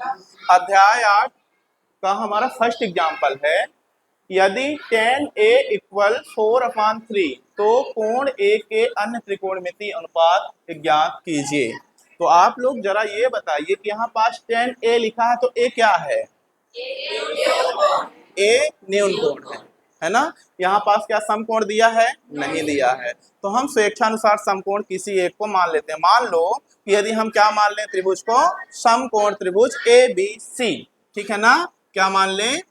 अध्याय 8 का हमारा फर्स्ट एग्जाम्पल है। यदि tan A इक्वल 4/3 तो कोण A के अन्य त्रिकोणमितीय अनुपात ज्ञात कीजिए। तो आप लोग जरा ये बताइए कि यहाँ पास tan A लिखा है तो A क्या है? A न्यून कोण है ना। यहाँ पास क्या समकोण दिया है? नहीं दिया है। तो हम स्वेच्छानुसार समकोण किसी एक को मान लेते हैं। मान लो कि यदि हम क्या मान लें त्रिभुज को? समकोण त्रिभुज ABC, ठीक है ना। क्या मान लें?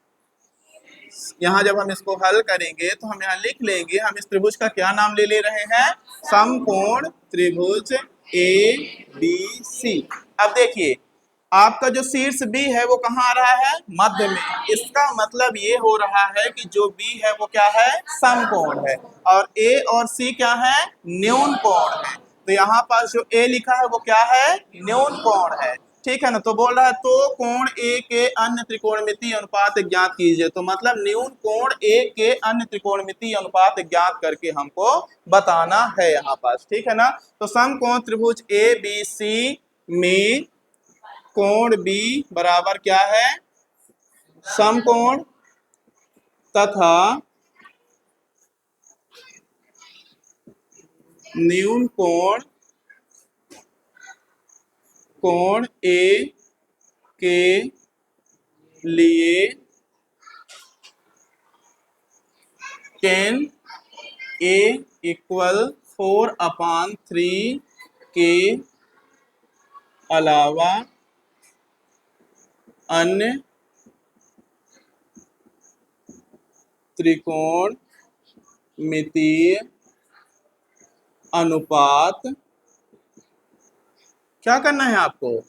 यहाँ जब हम इसको हल करेंगे तो हम यहाँ लिख लेंगे, हम इस त्रिभुज का क्या नाम ले रहे हैं? समकोण त्रिभुज ABC। अब देखिए आपका जो शीर्ष B है वो कहाँ आ रहा है? मध्य में। इसका मतलब ये हो रहा है कि जो B है वो क्या है? समकोण है। और A और C क्या है? न्यून कोण है। तो यहाँ पास जो A लिखा है वो क्या है? न्यून कोण है, ठीक है ना। तो बोल रहा है तो कोण A के अन्य त्रिकोणमितीय अनुपात ज्ञात कीजिए। तो मतलब न्यून कोण A के अन्य त्रिकोणमितीय अनुपात ज्ञात करके हमको बताना है यहाँ पास, ठीक है ना। तो समकोण त्रिभुज ABC में कोण B बराबर क्या है? समकोण तथा न्यून कोण कोण A के लिए tan A इक्वल 4/3 के अलावा अन्य त्रिकोणमितीय अनुपात क्या करना है आपको?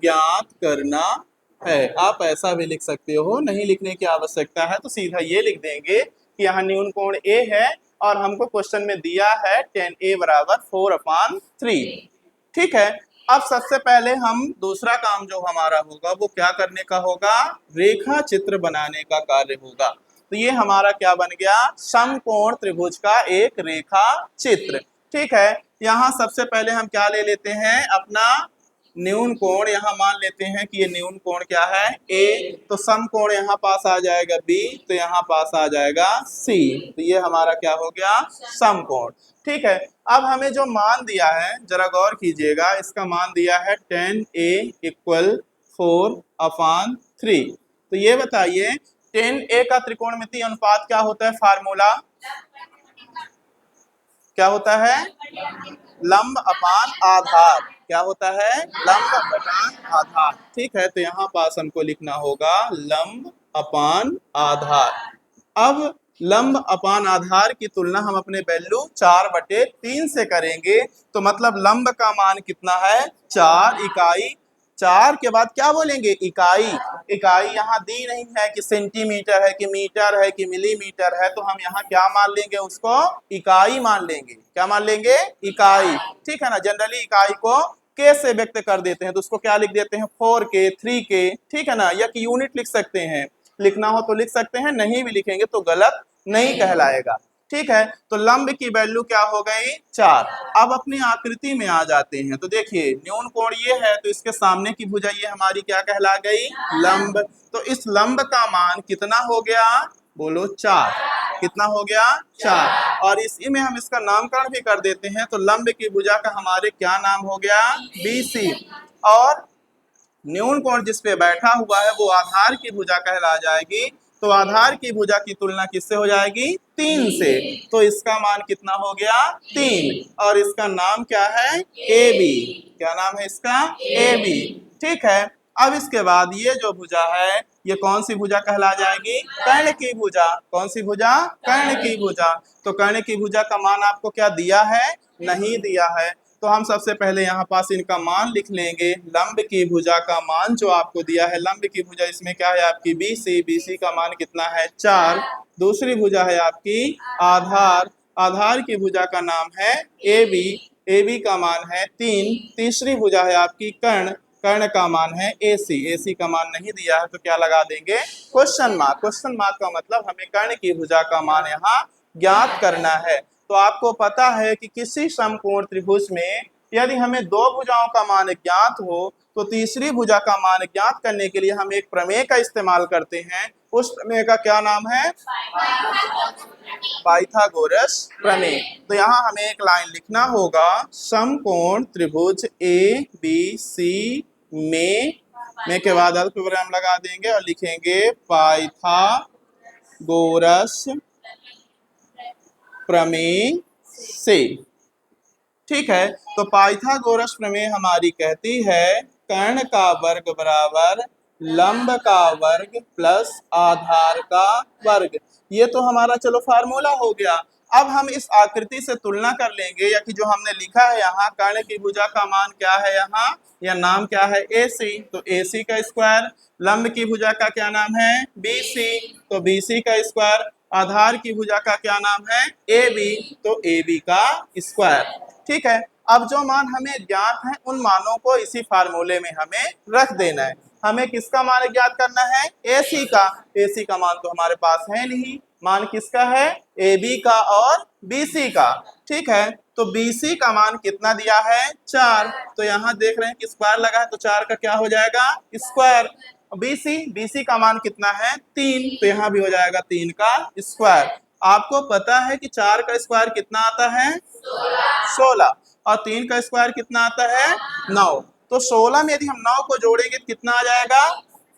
ज्ञात करना है। आप ऐसा भी लिख सकते हो, नहीं लिखने की आवश्यकता है तो सीधा ये लिख देंगे कि यहाँ न्यून कोण A है और हमको क्वेश्चन में दिया है tan A बराबर 4/3, ठीक है। अब सबसे पहले हम दूसरा काम जो हमारा होगा वो क्या करने का होगा? रेखा चित्र बनाने का कार्य होगा। तो ये हमारा क्या बन गया? समकोण त्रिभुज का एक रेखा चित्र, ठीक है। यहाँ सबसे पहले हम क्या ले लेते हैं? अपना न्यून कोण यहाँ मान लेते हैं कि ये न्यून कोण क्या है? A। तो समकोण यहाँ पास आ जाएगा B, तो यहाँ पास आ जाएगा C। तो ये हमारा क्या हो गया? समकोण, ठीक है। अब हमें जो मान दिया है जरा गौर कीजिएगा, इसका मान दिया है tan A इक्वल 4/3। तो ये बताइए tan A का त्रिकोणमितीय अनुपात क्या होता है? फार्मूला क्या होता है? लंब अपान आधार। क्या होता है? लंब बटान आधार, ठीक है। तो यहाँ पास हमको लिखना होगा लंब अपान आधार। अब लंब अपान आधार की तुलना हम अपने वैल्यू 4/3 से करेंगे। तो मतलब लंब का मान कितना है? 4 इकाई। 4 के बाद क्या बोलेंगे? इकाई। इकाई यहाँ दी नहीं है कि सेंटीमीटर है कि मीटर है कि मिलीमीटर है, तो हम यहाँ क्या मान लेंगे? उसको इकाई मान लेंगे। क्या मान लेंगे? इकाई, ठीक है ना। जनरली इकाई को के से व्यक्त कर देते हैं तो उसको क्या लिख देते हैं? 4K 3K, ठीक है ना। या कि यूनिट लिख सकते हैं, लिखना हो तो लिख सकते हैं, नहीं भी लिखेंगे तो गलत नहीं कहलाएगा, ठीक है। तो लंब की वैल्यू क्या हो गई? 4। अब अपनी आकृति में आ जाते हैं। तो देखिए न्यून कोण ये है तो इसके सामने की भुजा ये हमारी क्या कहला गई? लंब। तो इस लंब का मान कितना हो गया? बोलो 4। कितना हो गया? 4। और इसी में हम इसका नामकरण भी कर देते हैं। तो लंब की भुजा का हमारे क्या नाम हो गया? BC। और न्यून कोण जिस पे बैठा हुआ है वो आधार की भुजा कहला जाएगी। तो आधार की भुजा की तुलना किससे हो जाएगी? 3 से। तो इसका मान कितना हो गया? 3। और इसका नाम क्या है? AB। क्या नाम है इसका? AB, ठीक है। अब इसके बाद ये जो भुजा है ये कौन सी भुजा कहला जाएगी? कर्ण की भुजा। कौन सी भुजा? कर्ण की भुजा। तो कर्ण की भुजा का मान आपको क्या दिया है? नहीं दिया है। तो हम सबसे पहले यहाँ पास इनका मान लिख लेंगे। लंब की भुजा का मान जो आपको दिया है, लंब की भुजा इसमें क्या है आपकी? BC। BC का मान कितना है? 4। दूसरी भुजा है आपकी आधार। आधार की भुजा का नाम है AB। AB का मान है 3। तीसरी भुजा है आपकी कर्ण। कर्ण का मान है AC। AC का मान नहीं दिया है तो क्या लगा देंगे? Question mark. क्वेश्चन मार्क का मतलब हमें कर्ण की भुजा का मान यहाँ ज्ञात करना है। तो आपको पता है कि किसी समकोण त्रिभुज में यदि हमें दो भुजाओं का मान ज्ञात हो तो तीसरी भुजा का मान ज्ञात करने के लिए हम एक प्रमेय का इस्तेमाल करते हैं। उस प्रमेय का क्या नाम है? पाइथागोरस प्रमेय। तो यहाँ हमें एक लाइन लिखना होगा, समकोण त्रिभुज ए बी सी में के बाद अल्प विराम लगा देंगे और लिखेंगे पाइथागोरस प्रमेय से। ठीक है, तो पाइथागोरस प्रमेय हमारी कहती है कर्ण का वर्ग बराबर लंब का वर्ग प्लस आधार का वर्ग। ये तो हमारा चलो फार्मूला हो गया। अब हम इस आकृति से तुलना कर लेंगे, या कि जो हमने लिखा है यहाँ, कर्ण की भुजा का मान क्या है यहाँ, या नाम क्या है? AC। तो AC का स्क्वायर। लंब की भुजा का क्या नाम है? BC। तो BC का स्क्वायर। आधार की भुजा का क्या नाम है? AB। तो AB का स्क्वायर। ठीक है, अब जो मान हमें ज्ञात है उन मानों को इसी फार्मूले में हमें रख देना है। हमें किसका मान ज्ञात करना है? AC का। AC का मान तो हमारे पास है नहीं, मान किसका है? AB का और BC का। ठीक है, तो BC का मान कितना दिया है? 4। तो यहाँ देख रहे हैं कि स्क्वायर लगा है, तो 4 का क्या हो जाएगा? स्क्वायर। BC का मान कितना है? 3। तो यहाँ भी हो जाएगा 3 का स्क्वायर। आपको पता है कि 4 का स्क्वायर कितना आता है? 16। और 3 का स्क्वायर कितना आता है? 9। तो 16 में यदि हम 9 को जोड़ेंगे तो कितना आ जाएगा?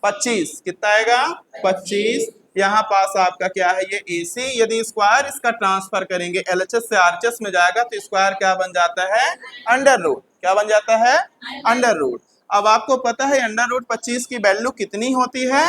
25। कितना आएगा? 25। यहाँ पास आपका क्या है? ये AC। यदि स्क्वायर इसका ट्रांसफर करेंगे LHS से RHS में जाएगा तो स्क्वायर क्या बन जाता है? Under root. क्या बन जाता है? Under root. अब आपको पता है अंडर रूट 25 की वैल्यू कितनी होती है?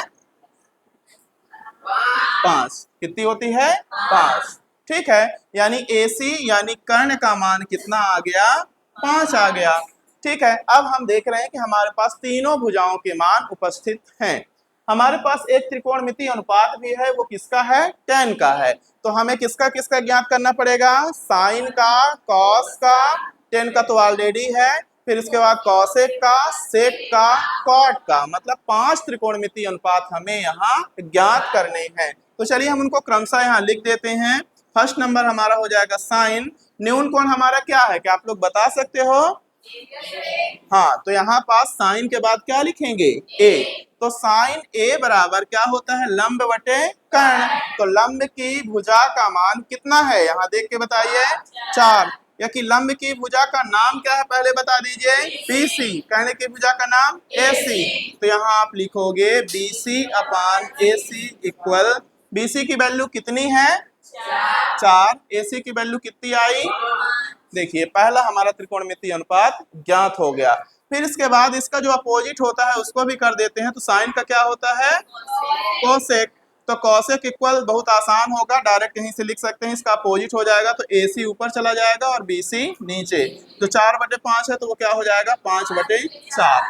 5। कितनी होती है? 5। ठीक है, यानी AC यानी कर्ण का मान कितना आ गया? 5 आ गया। ठीक है, अब हम देख रहे हैं कि हमारे पास तीनों भुजाओं के मान उपस्थित हैं। हमारे पास एक त्रिकोणमितीय अनुपात भी है, वो किसका है? tan का है। तो हमें किसका किसका ज्ञात करना पड़ेगा? साइन का, कॉस का, tan का तो ऑलरेडी है, फिर इसके बाद कॉसेक का, सेक का, कॉट का, मतलब 5 त्रिकोणमितीय अनुपात हमें यहाँ ज्ञात करने हैं। तो चलिए हम उनको क्रमशः यहाँ लिख देते हैं। फर्स्ट नंबर हमारा हो जाएगा साइन। न्यून कोण हमारा क्या है? क्या आप लोग बता सकते हो? हाँ, तो यहाँ पास साइन के बाद क्या लिखेंगे? A। तो साइन A बराबर क्या होता है? लंब बटे कर्ण। तो लंब की भुजा का मान कितना है? यहाँ देख के बताइए। 4। या कि लंब की भुजा का नाम क्या है? पहले बता दीजिए। BC। कर्ण की भुजा का नाम AC। तो यहाँ आप लिखोगे BC अपान AC इक्वल, BC की वैल्यू कितनी है? 4। AC की वैल्यू कितनी आई? देखिए, पहला हमारा त्रिकोणमितीय अनुपात ज्ञात हो गया। फिर इसके बाद इसका जो अपोजिट होता है उसको भी कर देते हैं। तो साइन का क्या होता है? कोसेक। तो कोसेक इक्वल, बहुत आसान होगा, डायरेक्ट यहीं से लिख सकते हैं, इसका अपोजिट हो जाएगा तो AC ऊपर चला जाएगा और BC नीचे। तो 4/5 है तो वो क्या हो जाएगा? 5/4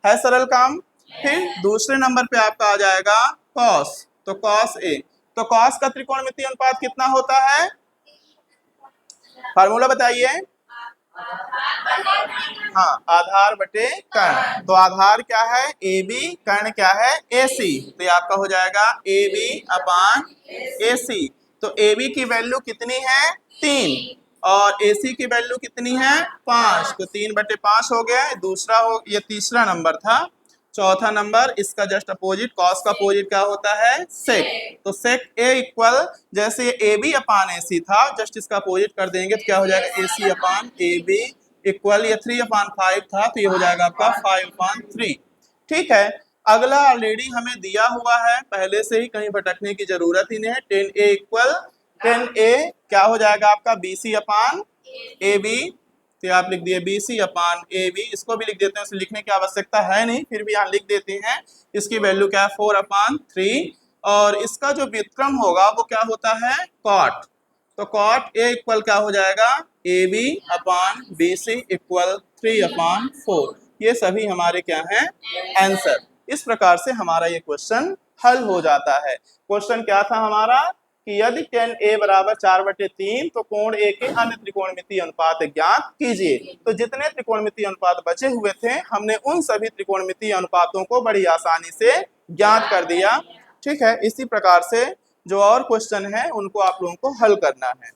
है। सरल काम। फिर दूसरे नंबर पे आपका आ जाएगा कॉस। तो कॉस A। तो कॉस का त्रिकोणमितीय अनुपात कितना होता है? फार्मूला बताइए। हाँ, आधार बटे कर्ण। तो आधार क्या है? AB। कर्ण क्या है? AC। तो ये आपका हो जाएगा AB अपान AC। तो AB की वैल्यू कितनी है? 3। और AC की वैल्यू कितनी है? 5। तो 3/5 हो गया। दूसरा हो, ये तीसरा नंबर था। चौथा नंबर इसका जस्ट अपोजिट, कॉस का अपोजिट क्या होता है? सेक। तो सेक A इक्वल, जैसे ये AB अपान AC था, जस्ट इसका अपोजिट कर देंगे तो क्या हो जाएगा? AC अपान AB इक्वल, ये 3/5 था तो ये हो जाएगा आपका 5/3। ठीक है, अगला ऑलरेडी हमें दिया हुआ है पहले से ही, कहीं भटकने की जरूरत ही नहीं है। 10A इक्वल, 10A क्या हो जाएगा आपका? BC अपान AB। तो आप लिख दिए BC अपान AB। इसको भी लिख देते हैं, उसे लिखने की आवश्यकता है नहीं, फिर भी यहाँ लिख देते हैं। इसकी वैल्यू क्या है? 4/3। और इसका जो व्युत्क्रम होगा वो क्या होता है? कॉट। तो कॉट A इक्वल क्या हो जाएगा? AB अपान BC इक्वल 3/4। ये सभी हमारे क्या हैं? आंसर। इस प्रकार से हमारा ये क्वेश्चन हल हो जाता है। क्वेश्चन क्या था हमारा? कि यदि tan A बराबर 4/3 तो कोण A के अन्य त्रिकोणमितीय अनुपात ज्ञात कीजिए। तो जितने त्रिकोणमितीय अनुपात बचे हुए थे हमने उन सभी त्रिकोणमितीय अनुपातों को बड़ी आसानी से ज्ञात कर दिया। ठीक है, इसी प्रकार से जो और क्वेश्चन है उनको आप लोगों को हल करना है।